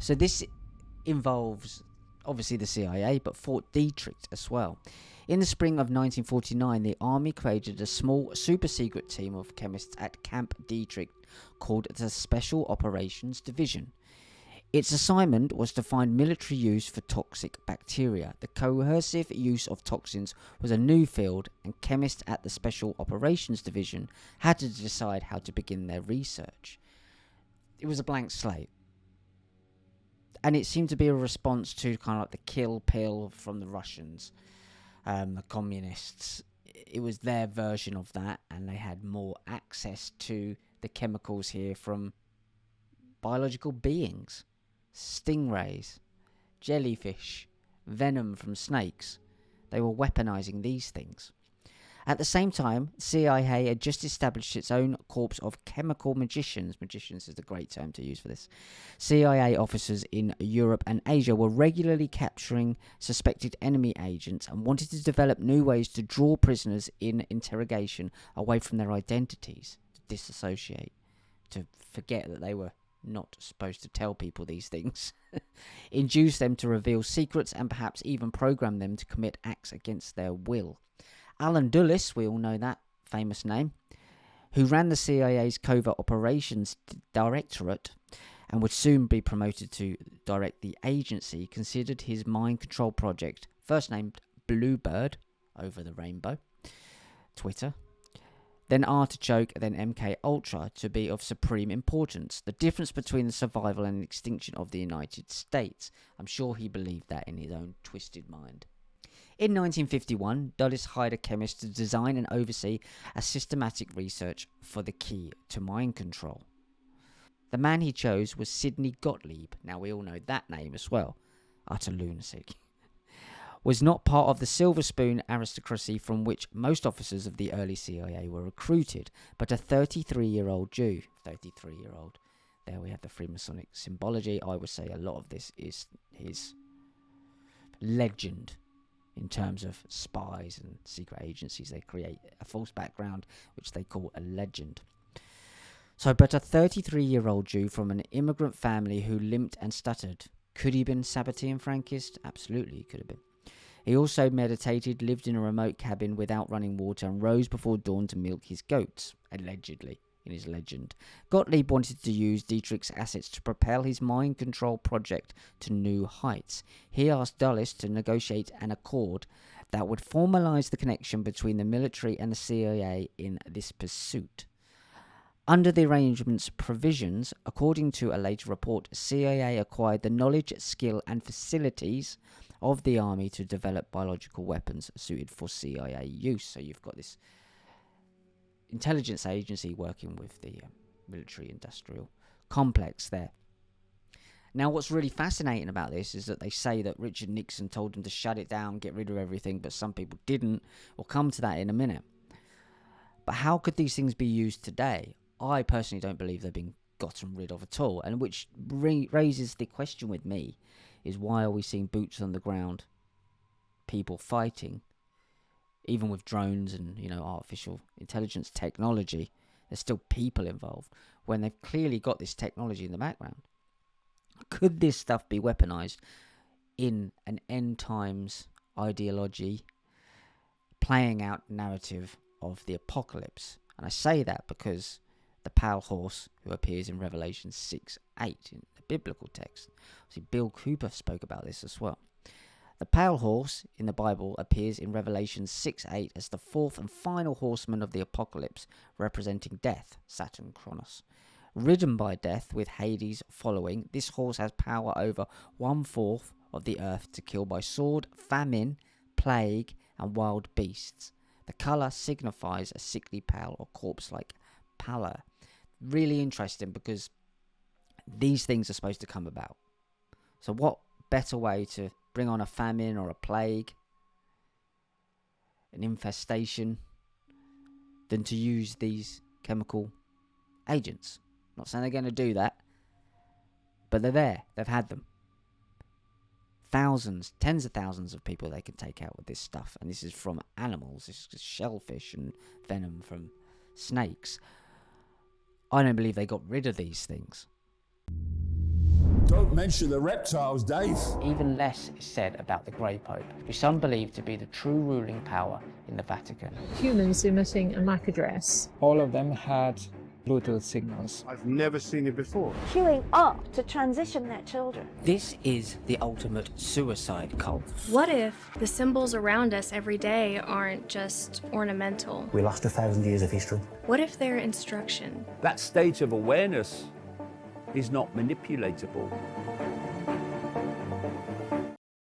So this involves obviously the CIA, but Fort Detrick as well. In the spring of 1949, the Army created a small super-secret team of chemists at Camp Detrick called the Special Operations Division. Its assignment was to find military use for toxic bacteria. The coercive use of toxins was a new field, and chemists at the Special Operations Division had to decide how to begin their research. It was a blank slate. And it seemed to be a response to kind of like the kill pill from the Russians, the communists. It was their version of that, and they had more access to the chemicals here from biological beings. Stingrays, jellyfish, venom from snakes. They were weaponizing these things. At the same time, CIA had just established its own corps of chemical magicians. Magicians is the great term to use for this. CIA officers in Europe and Asia were regularly capturing suspected enemy agents and wanted to develop new ways to draw prisoners in interrogation away from their identities, to disassociate, to forget that they were not supposed to tell people these things, induce them to reveal secrets, and perhaps even program them to commit acts against their will. Alan Dulles, we all know that famous name, who ran the CIA's Covert Operations Directorate and would soon be promoted to direct the agency, considered his mind control project, first named Bluebird, over the rainbow, Twitter, then Artichoke, then MK Ultra, to be of supreme importance. The difference between the survival and extinction of the United States. I'm sure he believed that in his own twisted mind. In 1951, Dulles hired a chemist to design and oversee a systematic research for the key to mind control. The man he chose was Sidney Gottlieb. Now we all know that name as well. Utter lunatic. Was not part of the silver spoon aristocracy from which most officers of the early CIA were recruited, but a 33-year-old Jew. 33-year-old. There we have the Freemasonic symbology. I would say a lot of this is his legend in terms of spies and secret agencies. They create a false background, which they call a legend. So, but a 33-year-old Jew from an immigrant family who limped and stuttered. Could he have been Sabbatean Frankist? Absolutely, he could have been. He also meditated, lived in a remote cabin without running water, and rose before dawn to milk his goats, allegedly, in his legend. Gottlieb wanted to use Detrick's assets to propel his mind control project to new heights. He asked Dulles to negotiate an accord that would formalize the connection between the military and the CIA in this pursuit. Under the arrangement's provisions, according to a later report, CIA acquired the knowledge, skill, and facilities of the army to develop biological weapons suited for CIA use. So you've got this intelligence agency working with the military-industrial complex there. Now, what's really fascinating about this is that they say that Richard Nixon told them to shut it down, get rid of everything, but some people didn't. We'll come to that in a minute. But how could these things be used today? I personally don't believe they're being gotten rid of at all, and which raises the question with me is, why are we seeing boots on the ground, people fighting, even with drones and, artificial intelligence technology? There's still people involved when they've clearly got this technology in the background. Could this stuff be weaponized in an end times ideology, playing out narrative of the apocalypse? And I say that because the pale horse who appears in Revelation 6:8 in the biblical text. See, Bill Cooper spoke about this as well. The pale horse in the Bible appears in Revelation 6:8 as the fourth and final horseman of the apocalypse, representing death, Saturn Kronos. Ridden by death, with Hades following, this horse has power over 1/4 of the earth to kill by sword, famine, plague, and wild beasts. The colour signifies a sickly pale or corpse-like pallor. Really interesting, because these things are supposed to come about. So what better way to bring on a famine or a plague, an infestation, than to use these chemical agents? Not saying they're going to do that, but they're there. They've had them. Thousands, tens of thousands of people they can take out with this stuff. And this is from animals. This is shellfish and venom from snakes. I don't believe they got rid of these things. Don't mention the reptiles, Dave. Even less is said about the Grey Pope, who some believe to be the true ruling power in the Vatican. Humans emitting a MAC address. All of them had Bluetooth signals. I've never seen it before. Queuing up to transition their children. This is the ultimate suicide cult. What if the symbols around us every day aren't just ornamental? We lost 1,000 years of history. What if they're instruction? That state of awareness is not manipulatable.